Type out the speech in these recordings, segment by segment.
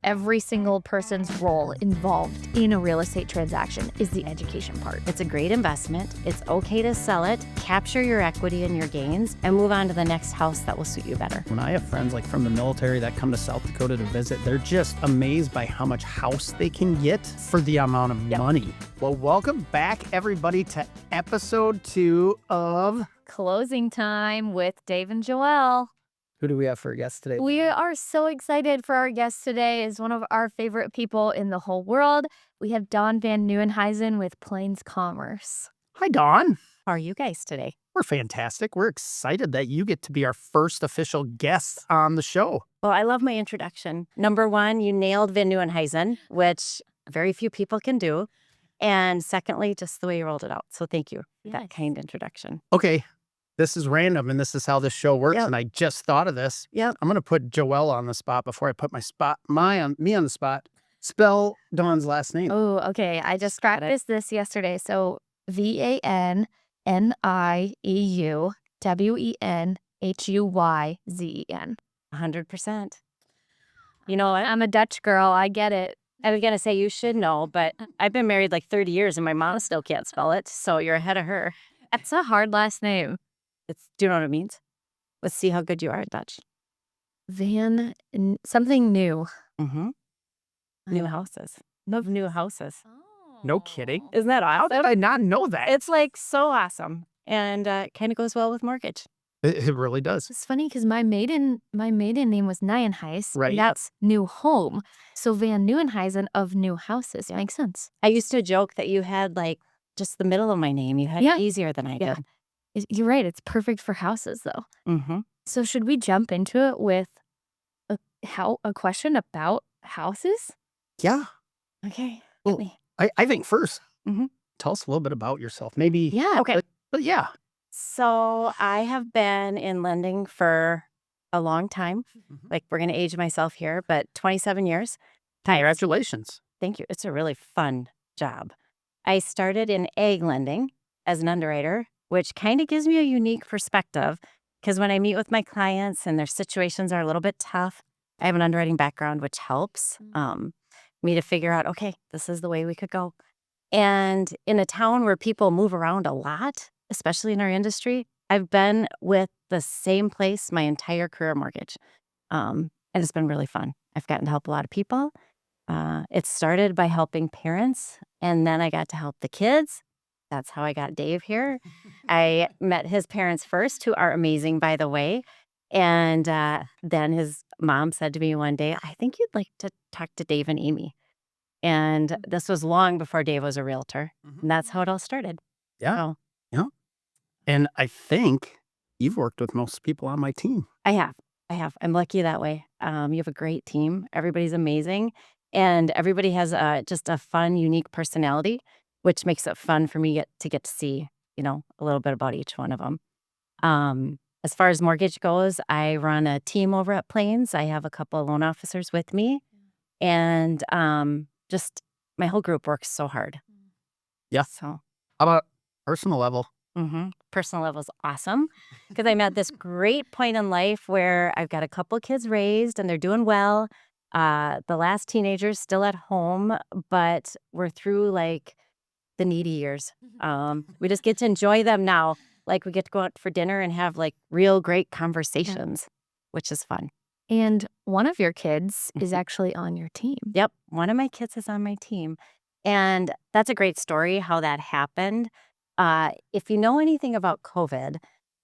every single person's role involved in a real estate transaction is the education part. It's a great investment. It's okay to sell it, capture your equity and your gains, and move on to the next house that will suit you better. When I have friends like from the military that come to South Dakota to visit, they're just amazed by how much house they can get for the amount of money. Well, welcome back, everybody, to episode 2 of Closing Time with Dave and Joelle. Who do we have for a guest today? We are so excited for our guest today. Is one of our favorite people in the whole world. We have Dawn Van Nieuwenhuyzen with Plains Commerce. Hi, Dawn. How are you guys today? We're fantastic. We're excited that you get to be our first official guest on the show. Well, I love my introduction. Number one, you nailed Van Nieuwenhuyzen, which very few people can do. And secondly, just the way you rolled it out. So thank you for that kind introduction. Okay. This is random, and this is how this show works, and I just thought of this. Yep. I'm going to put Joelle on the spot before I put me on the spot. Spell Dawn's last name. Oh, okay. I just practiced this yesterday. So VANNIEUWENHUYZEN. 100%. You know what? I'm a Dutch girl. I get it. I was going to say you should know, but I've been married like 30 years, and my mom still can't spell it, so you're ahead of her. That's a hard last name. Do you know what it means? Let's see how good you are at Dutch. Something new. Mm-hmm. New houses. Love new houses. No kidding. Isn't that awesome? How did I not know that? It's like so awesome. And kind of goes well with mortgage. It really does. It's funny because my maiden name was Nieuwenhuis. Right. And that's new home. So Van Nieuwenhuyzen of new houses. Makes sense. I used to joke that you had like just the middle of my name. You had it easier than I did. You're right. It's perfect for houses, though. Mm-hmm. So should we jump into it with a question about houses? Yeah. Okay. Well, I think first, tell us a little bit about yourself. Maybe. Yeah. Okay. But yeah. So I have been in lending for a long time. Like we're going to age myself here, but 27 years. Congratulations. Thank you. It's a really fun job. I started in ag lending as an underwriter, which kind of gives me a unique perspective because when I meet with my clients and their situations are a little bit tough, I have an underwriting background, which helps me to figure out, okay, this is the way we could go. And in a town where people move around a lot, especially in our industry, I've been with the same place my entire career mortgage. And it's been really fun. I've gotten to help a lot of people. It started by helping parents, and then I got to help the kids. That's how I got Dave here. I met his parents first, who are amazing, by the way. And then his mom said to me one day, I think you'd like to talk to Dave and Amy. And this was long before Dave was a realtor. And that's how it all started. Yeah. So, yeah. And I think you've worked with most people on my team. I have. I'm lucky that way. You have a great team. Everybody's amazing. And everybody has just a fun, unique personality, which makes it fun for me to get to see, a little bit about each one of them. As far as mortgage goes, I run a team over at Plains. I have a couple of loan officers with me. And just my whole group works so hard. Yeah. So how about personal level? Personal level is awesome because I'm at this great point in life where I've got a couple kids raised and they're doing well. The last teenager's still at home, but we're through like the needy years. We just get to enjoy them now. Like we get to go out for dinner and have like real great conversations, which is fun. And one of your kids is actually on your team. Yep. One of my kids is on my team. And that's a great story how that happened. If you know anything about COVID,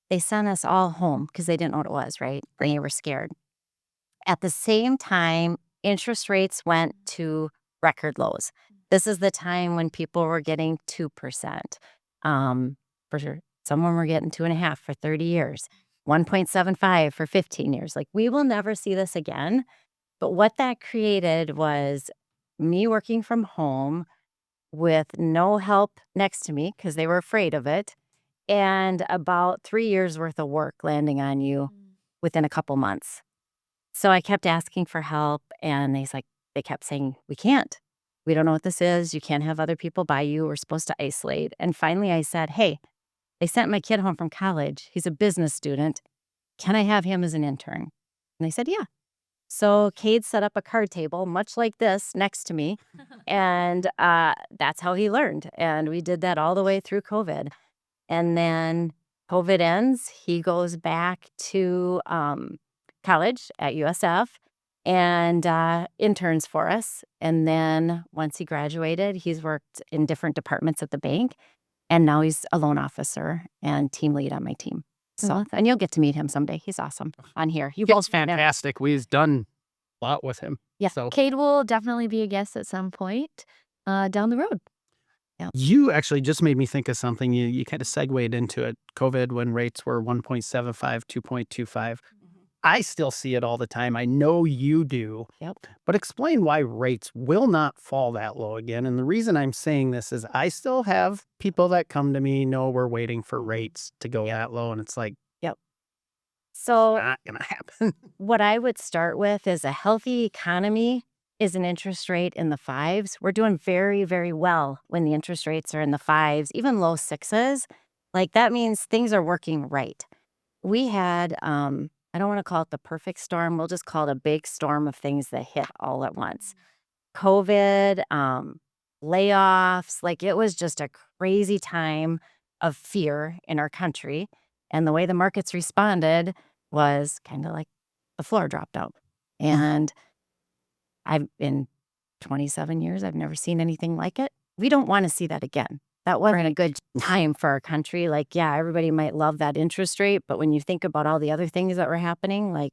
they sent us all home because they didn't know what it was, right? They were scared. At the same time, interest rates went to record lows. This is the time when people were getting 2%. For sure. Someone were getting 2.5% for 30 years, 1.75% for 15 years. Like, we will never see this again. But what that created was me working from home with no help next to me because they were afraid of it, and about 3 years worth of work landing on you within a couple months. So I kept asking for help, and they kept saying, we can't. We don't know what this is. You can't have other people by you. We're supposed to isolate. And finally I said, hey, they sent my kid home from college. He's a business student. Can I have him as an intern? And they said, yeah. So Cade set up a card table, much like this, next to me. And that's how he learned. And we did that all the way through COVID. And then COVID ends. He goes back to college at USF and interns for us. And then once he graduated, he's worked in different departments at the bank. And now he's a loan officer and team lead on my team. So, and you'll get to meet him someday. He's awesome on here. You both Fantastic. We've done a lot with him. Yeah. So Cade will definitely be a guest at some point down the road. you actually just made me think of something. You kind of segued into it. COVID, when rates were 1.75, 2.25. I still see it all the time. I know you do. Yep. But explain why rates will not fall that low again. And the reason I'm saying this is I still have people that come to me, know we're waiting for rates to go that low. And it's like, So not going to happen. what I would start with is a healthy economy is an interest rate in the fives. We're doing very, very well when the interest rates are in the fives, even low sixes. Like that means things are working right. We had, I don't want to call it the perfect storm. We'll just call it a big storm of things that hit all at once. COVID, layoffs, like it was just a crazy time of fear in our country. And the way the markets responded was kind of like the floor dropped out. And I've been 27 years, I've never seen anything like it. We don't want to see that again. That wasn't a good time for our country. Like, yeah, everybody might love that interest rate, but when you think about all the other things that were happening, like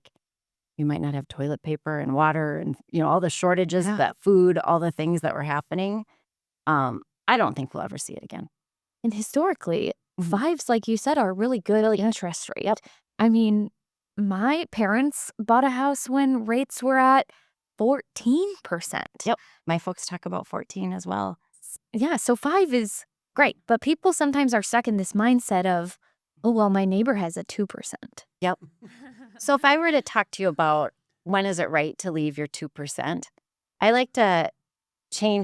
you might not have toilet paper and water and, all the shortages, that food, all the things that were happening. I don't think we'll ever see it again. And historically, fives, like you said, are really good interest rate. I mean, my parents bought a house when rates were at 14%. Yep. My folks talk about 14 as well. Yeah, so 5 is great. But people sometimes are stuck in this mindset of, oh, well, my neighbor has a 2%. Yep. So if I were to talk to you about when is it right to leave your 2%, I like to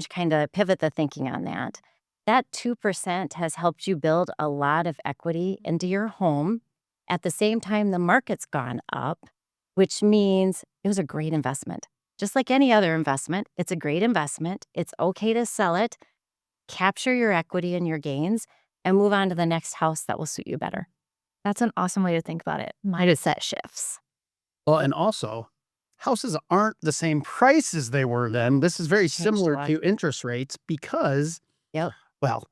kind of pivot the thinking on that. That 2% has helped you build a lot of equity into your home. At the same time, the market's gone up, which means it was a great investment. Just like any other investment, it's a great investment. It's okay to sell it, capture your equity and your gains, and move on to the next house that will suit you better. That's an awesome way to think about it. Mindset shifts. Well, and also, houses aren't the same price as they were then. This is very similar to interest rates because, well,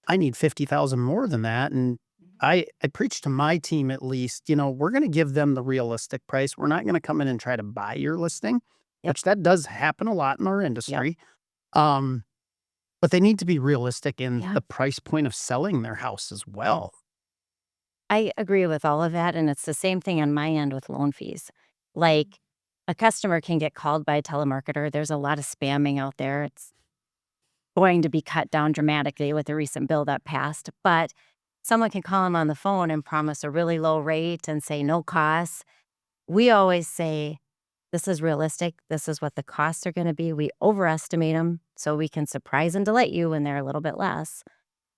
I need $50,000 more than that. And I preach to my team at least, we're going to give them the realistic price. We're not going to come in and try to buy your listing, which that does happen a lot in our industry. But they need to be realistic in the price point of selling their house as well. I agree with all of that. And it's the same thing on my end with loan fees. Like a customer can get called by a telemarketer. There's a lot of spamming out there. It's going to be cut down dramatically with the recent bill that passed. But someone can call them on the phone and promise a really low rate and say no costs. We always say, this is realistic. This is what the costs are going to be. We overestimate them so we can surprise and delight you when they're a little bit less.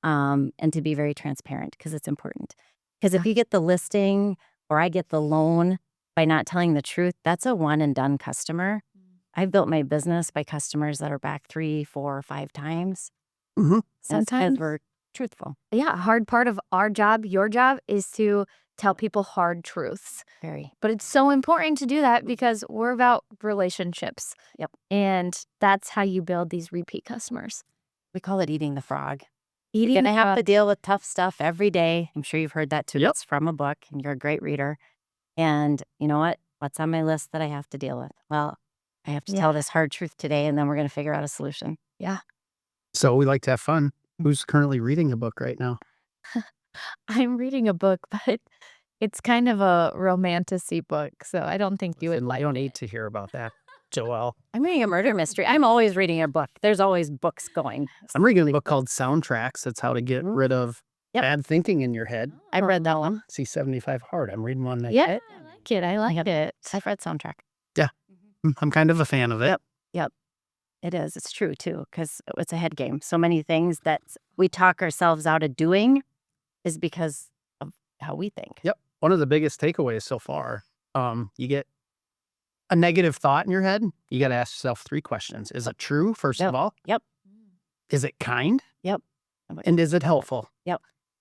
And to be very transparent because it's important. Because if you get the listing or I get the loan by not telling the truth, that's a one and done customer. I've built my business by customers that are back 3, 4, 5 times. Sometimes we're truthful. Yeah, a hard part of our job, your job, is to tell people hard truths. Very. But it's so important to do that because we're about relationships. Yep. And that's how you build these repeat customers. We call it eating the frog. Eating You're going to have to deal with tough stuff every day. I'm sure you've heard that too. Yep. It's from a book and you're a great reader. And you know what? What's on my list that I have to deal with? Well, I have to tell this hard truth today and then we're going to figure out a solution. Yeah. So we like to have fun. Who's currently reading a book right now? I'm reading a book, but it's kind of a romantasy book. So I don't think you would like I don't need to hear about that, Joelle. I'm reading a murder mystery. I'm always reading a book. There's always books going. I'm reading a book called Soundtracks. It's how to get rid of bad thinking in your head. I've read that one. C75 Hard. I'm reading one. I like it. I like it. I've read Soundtrack. Yeah. I'm kind of a fan of it. Yep. It is. It's true, too, because it's a head game. So many things that we talk ourselves out of doing is because of how we think. Yep. One of the biggest takeaways so far, you get a negative thought in your head, you got to ask yourself 3 questions. Is it true, first of all? Yep. Is it kind? Yep. And is it helpful? Yep.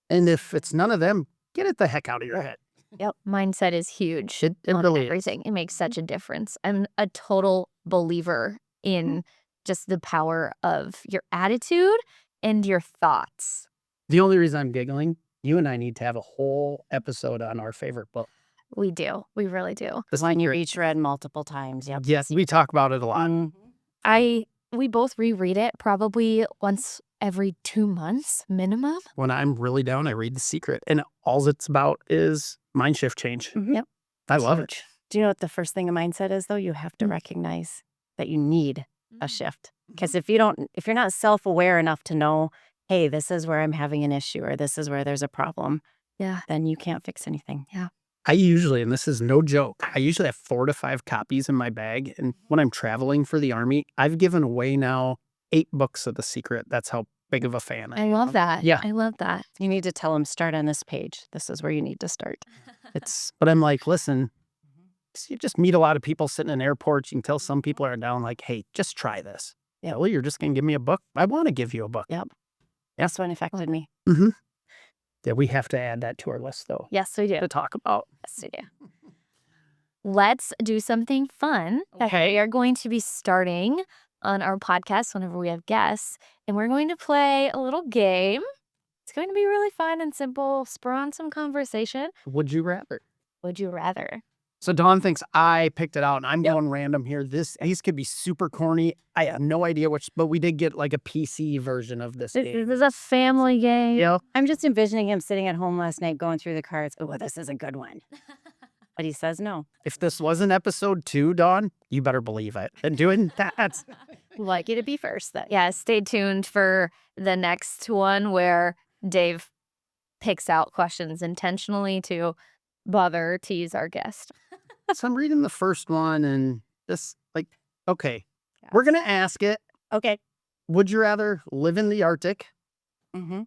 And if it's none of them, get it the heck out of your head. Yep. Mindset is huge It on really is. everything. It makes such a difference. I'm a total believer in just the power of your attitude and your thoughts. The only reason I'm giggling, you and I need to have a whole episode on our favorite book. We do. We really do. This One you each read multiple times. Yep. Yes, we talk about it a lot. We both reread it probably once every 2 months minimum. When I'm really down, I read The Secret, and all it's about is mind shift change. Yep. I love it. Do you know what the first thing a mindset is, though? You have to recognize that you need a shift. Because if you're not self-aware enough to know, hey, this is where I'm having an issue or this is where there's a problem, then you can't fix anything. I usually, and this is no joke, I usually have 4 to 5 copies in my bag. And when I'm traveling for the Army, I've given away now 8 books of The Secret. That's how big of a fan I am. I love that. Yeah. I love that. You need to tell them, start on this page. This is where you need to start. But I'm like, listen, you just meet a lot of people sitting in airports. You can tell some people are down like, hey, just try this. Yeah. Well, you're just going to give me a book. I want to give you a book. Yep. That's what affected me. Yeah, we have to add that to our list, though, Yes, we do. to talk about. Yes, we do. Let's do something fun that we are going to be starting on our podcast whenever we have guests. And we're going to play a little game. It's going to be really fun and simple, spur on some conversation. Would you rather? Would you rather? So Dawn thinks I picked it out, and I'm going random here. These could be super corny. I have no idea which, but we did get like a PC version of this game. This is a family game. Yeah. I'm just envisioning him sitting at home last night going through the cards. Oh, this is a good one. But he says no. If this wasn't episode 2, Dawn, you better believe it. And doing that. We'd like you to be first then. Yeah, stay tuned for the next one where Dave picks out questions intentionally to bother, tease our guest. So I'm reading the first one and just like, okay, we're going to ask it. Okay. Would you rather live in the Arctic Mm-hmm.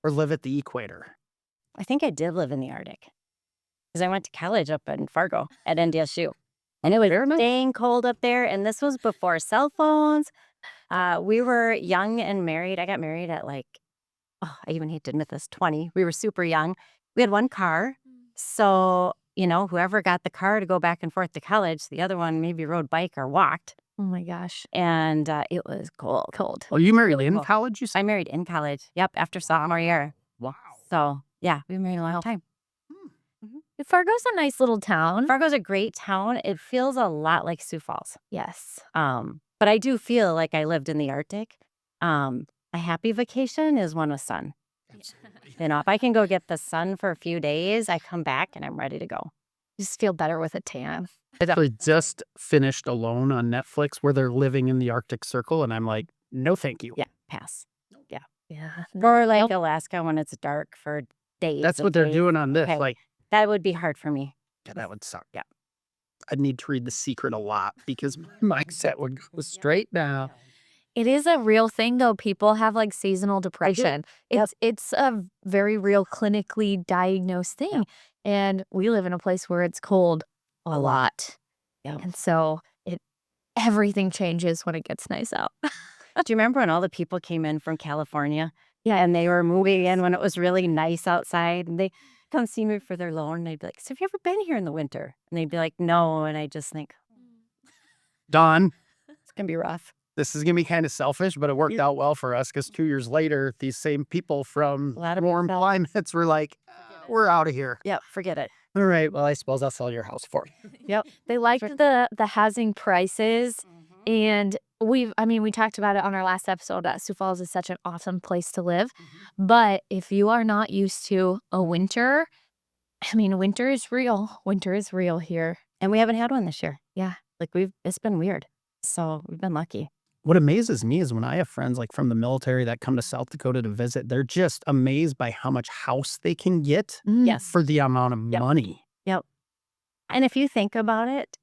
or live at the equator? I think I did live in the Arctic because I went to college up in Fargo at NDSU. And it was dang cold up there. And this was before cell phones. We were young and married. I got married at I even hate to admit this, 20. We were super young. We had one car. So, whoever got the car to go back and forth to college, the other one maybe rode bike or walked. Oh my gosh. And it was cold. Oh, you married in cold. college, you said? I married in college. Yep, after sophomore year. Wow. So, yeah, we were married a long time. Fargo's a nice little town. Fargo's a great town. It feels a lot like Sioux Falls. Yes. But I do feel like I lived in the Arctic. A happy vacation is one with sun. If I can go get the sun for a few days, I come back and I'm ready to go. Just feel better with a tan. I actually just finished Alone on Netflix where they're living in the Arctic Circle. And I'm like, no, thank you. Yeah, pass. Yeah. Or like Alaska when it's dark for days. That's and what they're days. doing on this. Okay. Like, That would be hard for me. yeah, that would suck. Yeah. I'd need to read The Secret a lot because my mindset would go straight down. It is a real thing, though. People have seasonal depression. It's a very real clinically diagnosed thing. And we live in a place where it's cold a lot. Yep. And so everything changes when it gets nice out. Do you remember when all the people came in from California? Yeah. And they were moving in when it was really nice outside. And they come see me for their loan. And they'd be like, so have you ever been here in the winter? And they'd be like, no. And I just think, Dawn, it's going to be rough. this is going to be kind of selfish, but it worked out well for us because 2 years later, these same people from A lot of warm people- climates were like, we're out of here. Yep, forget it. All right, well, I suppose I'll sell your house for you. Yep. They liked the housing prices. And we talked about it on our last episode that Sioux Falls is such an awesome place to live. But if you are not used to a winter, winter is real. Winter is real here. And we haven't had one this year. Yeah. It's been weird. So we've been lucky. What amazes me is when I have friends from the military that come to South Dakota to visit, they're just amazed by how much house they can get Yes. for the amount of money. And if you think about it,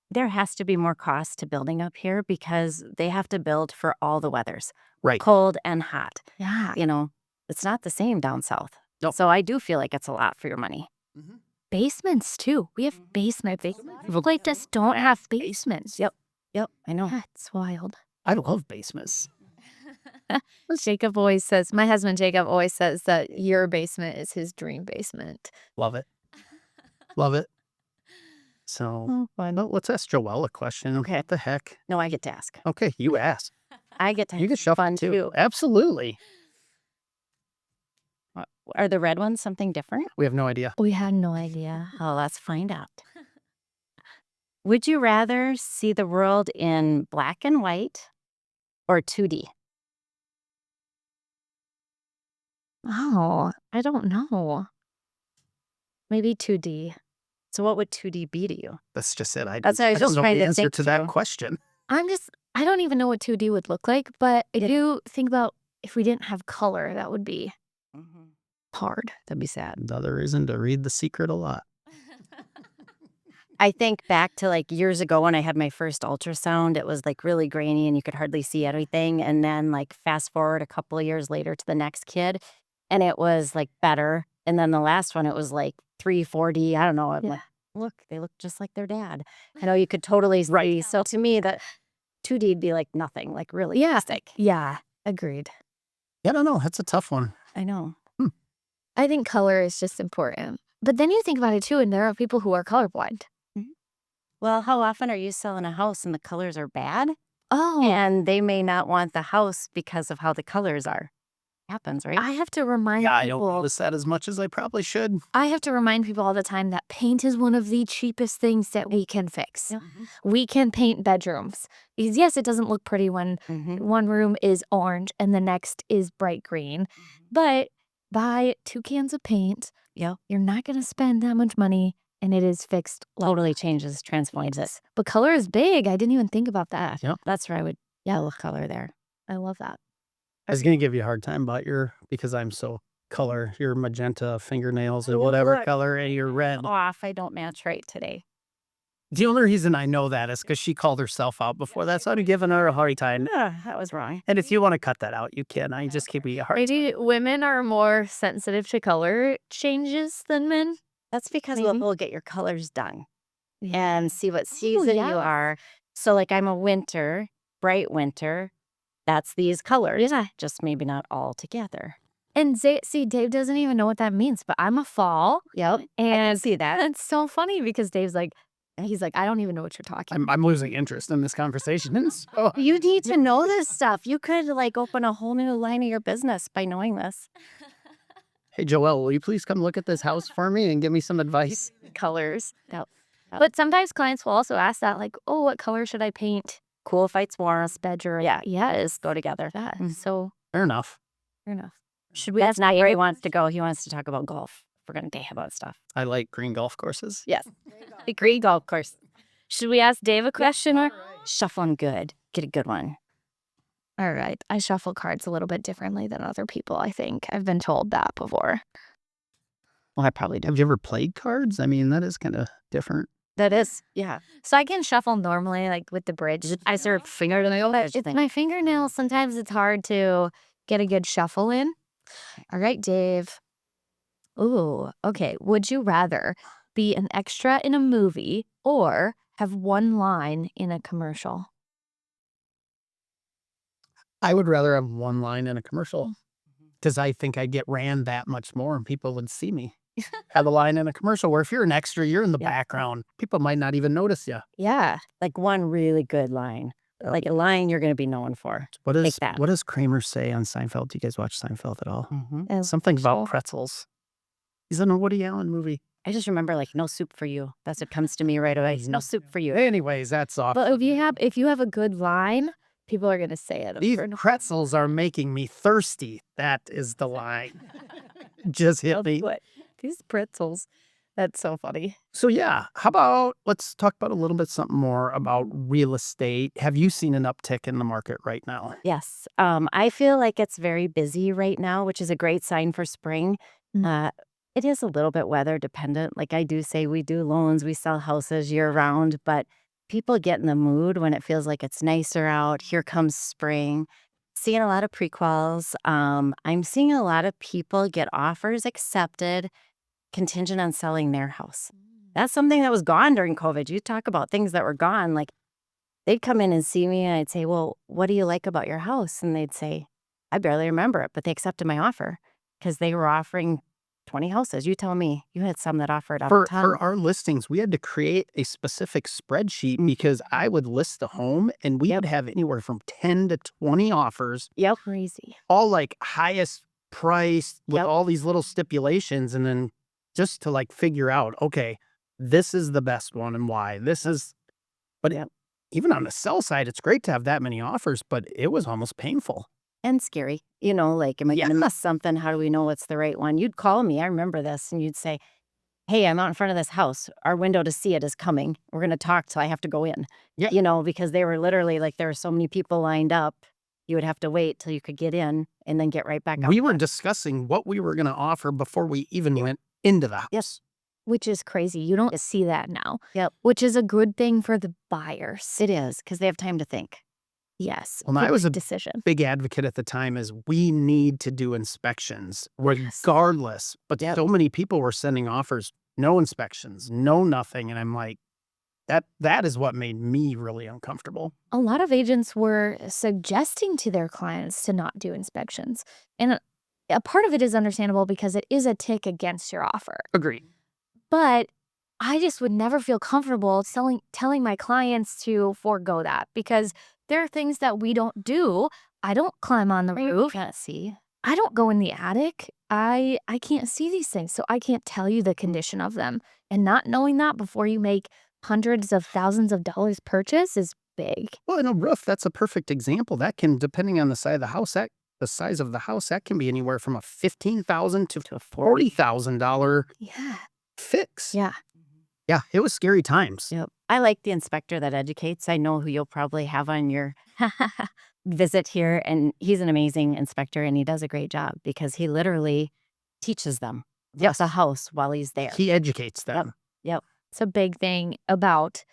there has to be more cost to building up here because they have to build for all the weathers, Right. cold and hot. Yeah. It's not the same down south. Nope. So I do feel like it's a lot for your money. basements too. We have basements. Like just don't have basements. Yep. I know. That's wild. I love basements. Jacob always says, my husband Jacob always says that your basement is his dream basement. Love it. Love it. So, let's ask Joelle a question. Okay. What the heck? No, I get to ask. Okay, you ask. I get to You can have shuffle fun too. Absolutely. Are the red ones something different? We have no idea. We had no idea. Oh, let's find out. Would you rather see the world in black and white or 2D? Oh, I don't know. Maybe 2D. So what would 2D be to you? That's just it. That's what I was don't just know trying the to answer think to that too. question. I don't even know what 2D would look like, but I do think about if we didn't have color, that would be hard. That'd be sad. Another reason to read The Secret a lot. I think back to like years ago when I had my first ultrasound, it was like really grainy and you could hardly see anything. And then like fast forward a couple of years later to the next kid and it was like better. And then the last one, it was like 3-4D. I don't know. I'm like, look, they look just like their dad. I know you could totally see. So to me, that 2D would be like nothing, like really plastic. Yeah, agreed. Yeah, I don't know. That's a tough one. I know. I think color is just important. But then you think about it too, and there are people who are colorblind. Well, how often are you selling a house and the colors are bad? Oh, And they may not want the house because of how the colors are. Happens, right? I have to remind Yeah, I don't people. notice that as much as I probably should. I have to remind people all the time that paint is one of the cheapest things that we can fix. Yeah. We can paint bedrooms. Because yes, it doesn't look pretty when one room is orange and the next is bright green. But buy 2 cans of paint. Yep. You're not going to spend that much money and it is fixed. Totally changes, transforms it. But color is big. I didn't even think about that. Yep. That's where I would yellow color there. I love that. I was going to give you a hard time about because I'm so color, your magenta fingernails or whaver look. color, and your red. Off, I don't match right today. The only reason I know that is because she called herself out before that, so I'm giving her a hard time. That was wrong. And if you want to cut that out, you can. I just give you a hard time. Maybe women are more sensitive to color changes than men. That's because Maybe. we'll get your colors done and see what season yeah. you are. So like I'm a winter, bright winter. That's these colors. Yeah. Just maybe not all together. And see, Dave doesn't even know what that means, but I'm a fall. Yep. And See that? it's so funny because Dave's like, he's like, I don't even know what you're talking about. I'm losing interest in this conversation. And so, You need to know this stuff. You could like open a whole new line of your business by knowing this. hey, Joelle, will you please come look at this house for me and give me some advice? Colors. Yep. But sometimes clients will also ask that, like, oh, what color should I paint Cool fights warm. this bedroom? Yeah. Yes. Go together. That. Mhm. So Fair enough. fair enough. Should we? That's not where he wants to go. He wants to talk about golf. We're going to talk about stuff. I like green golf courses. Yes. Agree golf course. Should we ask Dave a question? Or? Shuffle 'em good. Get a good one. All right. I shuffle cards a little bit differently than other people, I think. I've been told that before. Well, I probably do. Have you ever played cards? I mean, that is kind of different. That is, yeah. So I can shuffle normally, like with the bridge. I serve fingernail. But it's my fingernails. Sometimes it's hard to get a good shuffle in. All right, Dave. Ooh, okay. Would you rather be an extra in a movie or have one line in a commercial? I would rather have one line in a commercial because I think I'd get ran that much more and people would see me. Have a line in a commercial where if you're an extra, you're in the background. People might not even notice you. Yeah. Like one really good line. Like a line you're going to be known for. What Take that. does Kramer say on Seinfeld? Do you guys watch Seinfeld at all? And Something so- about pretzels. He's in a Woody Allen movie. I just remember like no soup for you. That's what comes to me right away. No soup for you. Anyways, that's off. But if you have a good line, people are gonna say it. These pretzels are making me thirsty. That is the line. Just hit me. These pretzels. That's so funny. So yeah, how about let's talk about a little bit something more about real estate. Have you seen an uptick in the market right now? Yes. I feel like it's very busy right now, which is a great sign for spring. It is a little bit weather dependent. Like I do say, we do loans, we sell houses year round, but people get in the mood when it feels like it's nicer out. Here comes spring. Seeing a lot of prequals. I'm seeing a lot of people get offers accepted contingent on selling their house. That's something that was gone during COVID. You talk about things that were gone. Like they'd come in and see me and I'd say, well, what do you like about your house? And they'd say, I barely remember it, but they accepted my offer because they were offering 20 houses. You tell me, you had some that offered up a ton. For our listings, we had to create a specific spreadsheet because I would list the home and we would have anywhere from 10 to 20 offers. Yep. Crazy. All like highest price with all these little stipulations. And then just to like figure out, okay, this is the best one and why. But even on the sell side, it's great to have that many offers, but it was almost painful. And scary. You know, like, am I going to miss something? How do we know what's the right one? You'd call me. I remember this. And you'd say, hey, I'm out in front of this house. Our window to see it is coming. We're going to talk till I have to go in. Yeah. You know, because they were literally like, there were so many people lined up. You would have to wait till you could get in and then get right back out. We were discussing what we were going to offer before we even went into the house. Yes. Which is crazy. You don't see that now. Yep. Which is a good thing for the buyers. It is, because they have time to think. Yes. Well, I was a decision. big advocate at the time is we need to do inspections regardless. But so many people were sending offers, no inspections, no nothing. And I'm like, that is what made me really uncomfortable. A lot of agents were suggesting to their clients to not do inspections. And a part of it is understandable because it is a tick against your offer. Agreed. But I just would never feel comfortable telling my clients to forego that because there are things that we don't do. I don't climb on the roof. Can't see. I don't go in the attic. I can't see these things, so I can't tell you the condition of them. And not knowing that before you make hundreds of thousands of dollars purchase is big. Well, in a roof, that's a perfect example. That can, depending on the size of the house, that can be anywhere from a $15,000 to a $40,000 fix. Yeah. Yeah, it was scary times. Yep. I like the inspector that educates. I know who you'll probably have on your visit here, and he's an amazing inspector, and he does a great job because he literally teaches them the house while he's there. He educates them. Yep. It's a big thing about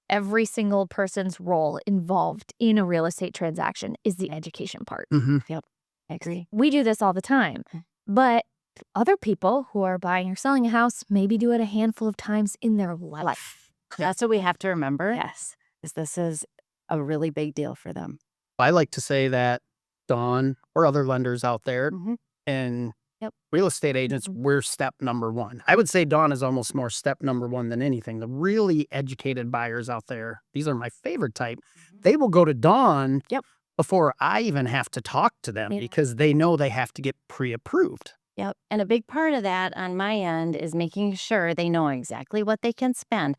every single person's role involved in a real estate transaction is the education part. Mm-hmm. Yep. I agree. We do this all the time, but other people who are buying or selling a house maybe do it a handful of times in their life. That's what we have to remember. Yes. Is this is a really big deal for them. I like to say that Dawn or other lenders out there and real estate agents, we're step number one. I would say Dawn is almost more step number one than anything. The really educated buyers out there, these are my favorite type. They will go to Dawn before I even have to talk to them because they know they have to get pre-approved. Yep. And a big part of that on my end is making sure they know exactly what they can spend,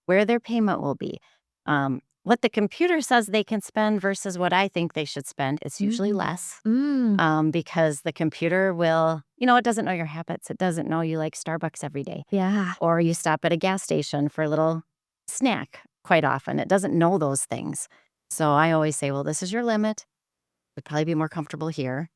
where their payment will be, what the computer says they can spend versus what I think they should spend. It's usually less because the computer will, it doesn't know your habits. It doesn't know you like Starbucks every day. Yeah. Or you stop at a gas station for a little snack quite often. It doesn't know those things. So I always say, well, this is your limit. Would probably be more comfortable here.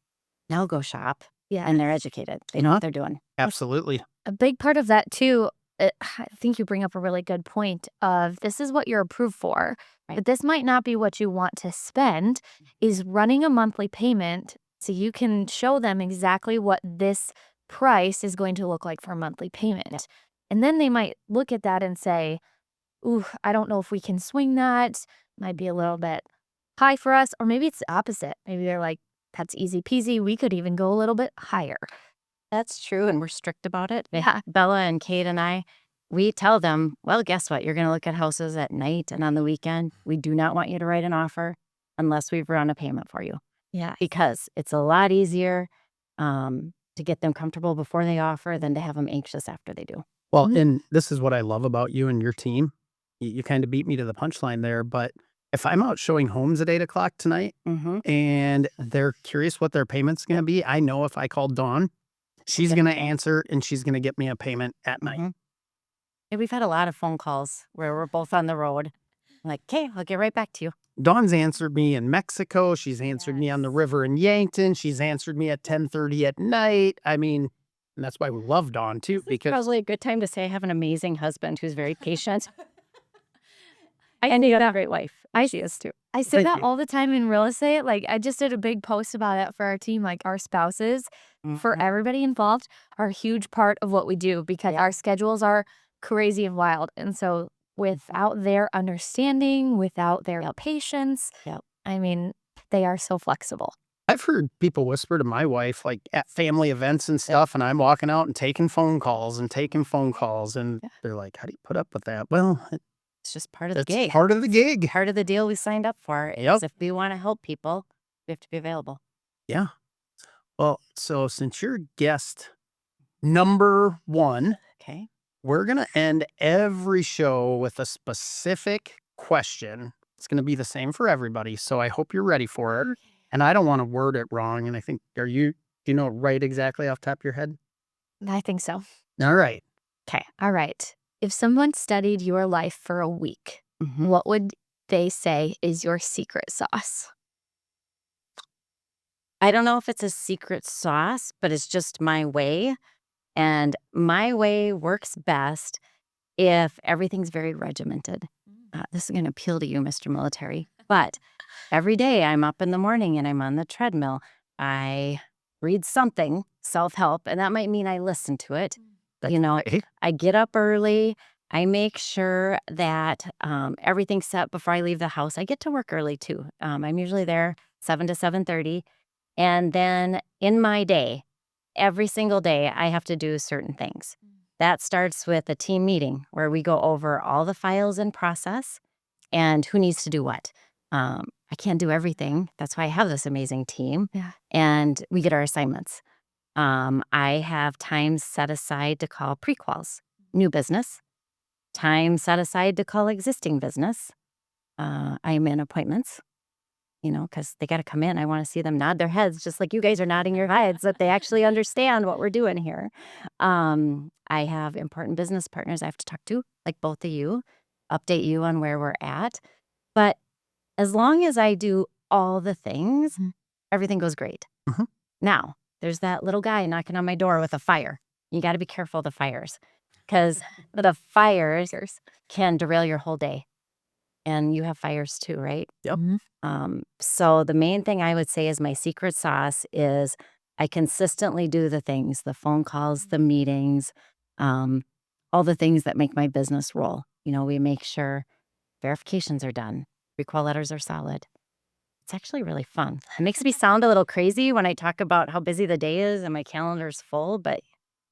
Now go shop. Yeah. And they're educated. They know what they're doing. Absolutely. A big part of that too, I think you bring up a really good point of this is what you're approved for, but this might not be what you want to spend, is running a monthly payment so you can show them exactly what this price is going to look like for a monthly payment. Yeah. And then they might look at that and say, ooh, I don't know if we can swing that. Might be a little bit high for us. Or maybe it's the opposite. Maybe they're like, that's easy peasy. We could even go a little bit higher. That's true, and we're strict about it. Yeah. Bella and Kate and I, we tell them, well, guess what? You're going to look at houses at night and on the weekend. We do not want you to write an offer unless we've run a payment for you. Yeah. Because it's a lot easier to get them comfortable before they offer than to have them anxious after they do. Well, and this is what I love about you and your team. You kind of beat me to the punchline there, but if I'm out showing homes at 8 o'clock tonight and they're curious what their payment's going to be, I know if I call Dawn, she's going to answer and she's going to get me a payment at night. And we've had a lot of phone calls where we're both on the road. I'm like, okay, I'll get right back to you. Dawn's answered me in Mexico. She's answered me on the river in Yankton. She's answered me at 10:30 at night. I mean, and that's why we love Dawn too, because probably a good time to say I have an amazing husband who's very patient. And you got a great wife. I- She is too. I say Thank that you. all the time in real estate. Like, I just did a big post about it for our team. Like, our spouses, for Mhm. everybody involved, are a huge part of what we do because Yeah. our schedules are crazy and wild. And so, without their understanding, without their patience, Yep. I mean, they are so flexible. I've heard people whisper to my wife, like at family events and stuff, and I'm walking out and taking phone calls, and Yeah. they're like, "How do you put up with that?" Well, It's just part of the it's gig. part of the gig. Part of the deal we signed up for is Yep. if we want to help people, we have to be available. Yeah. Well, so since you're guest number 1, Okay. we're gonna end every show with a specific question. It's gonna be the same for everybody, so I hope you're ready for it. And I don't want to word it wrong. And I think, do you know it right exactly off the top of your head? I think so. All right. Okay. All right. If someone studied your life for a week, Mhm. what would they say is your secret sauce? I don't know if it's a secret sauce, but it's just my way. And my way works best if everything's very regimented. This is going to appeal to you, Mr. Military. But every day I'm up in the morning and I'm on the treadmill. I read something, self-help, and that might mean I listen to it. You know, Okay. I get up early. I make sure that everything's set before I leave the house. I get to work early too. I'm usually there 7 to 7:30. And then in my day, every single day, I have to do certain things. That starts with a team meeting where we go over all the files in process and who needs to do what. I can't do everything. That's why I have this amazing team. Yeah. And we get our assignments. I have time set aside to call pre-quals, new business, time set aside to call existing business. I am in appointments, because they got to come in. I want to see them nod their heads, just like you guys are nodding your heads, that they actually understand what we're doing here. I have important business partners I have to talk to, like both of you, update you on where we're at. But as long as I do all the things, Mhm. everything goes great. Mhm. Now, there's that little guy knocking on my door with a fire. You got to be careful of the fires because the fires can derail your whole day. And you have fires too, right? Yep. So the main thing I would say is my secret sauce is I consistently do the things, the phone calls, the meetings, all the things that make my business roll. We make sure verifications are done, recall letters are solid. It's actually really fun. It makes me sound a little crazy when I talk about how busy the day is and my calendar's full, but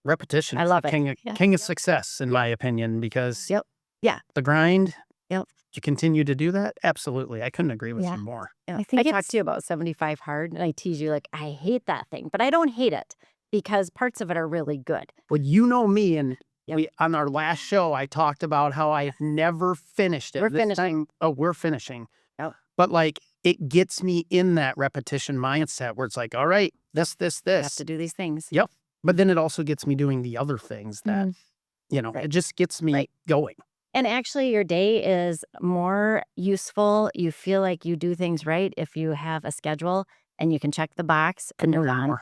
Repetition I is love the it. Yeah. king of success, in my opinion, because Yep. Yeah. the grind, Yep. you continue to do that? Absolutely. I couldn't agree with Yeah. you more. Yeah. I think I talk it's- to you about 75 hard and I tease you like, I hate that thing, but I don't hate it because parts of it are really good. Well, you know me, and Yep. on our last show, I talked about how I've never finished it. We're This finishing. time- we're finishing. Yep. But like, it gets me in that repetition mindset where it's like, all right, this. You have to do these things. Yep. But then it also gets me doing the other things that, Mhm. Right. it just gets me Right. going. And actually, your day is more useful. You feel like you do things right if you have a schedule and you can check the box and you're on.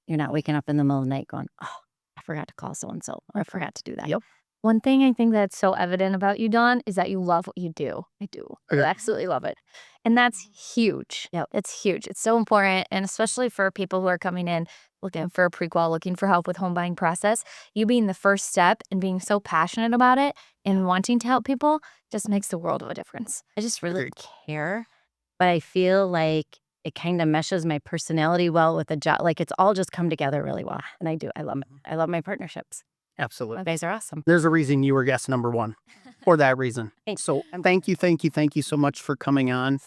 You're not waking up in the middle of the night going, oh, I forgot to call so-and-so, or I forgot to do that. Yep. One thing I think that's so evident about you, Dawn, is that you love what you do. I do. I Okay. absolutely love it. And that's huge. Yep. It's huge. It's so important. And especially for people who are coming in looking for a prequal, looking for help with home buying process, you being the first step and being so passionate about it and wanting to help people just makes the world of a difference. I just really Agreed. care, but I feel like it kind of meshes my personality well with the job. Like it's all just come together really well. And I do. I love it. I love my partnerships. You Absolutely. guys are awesome. There's a reason you were guest number 1 for that reason. Thanks. So thank you so much for coming on.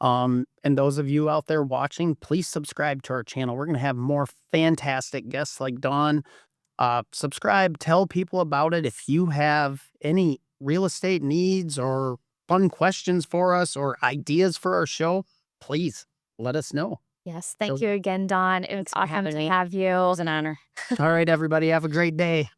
And those of you out there watching, please subscribe to our channel. We're going to have more fantastic guests like Dawn. Subscribe, tell people about it. If you have any real estate needs or fun questions for us or ideas for our show, please let us know. Yes. Thank you again, Dawn. It was awesome to have you. It was an honor. All right, everybody, have a great day.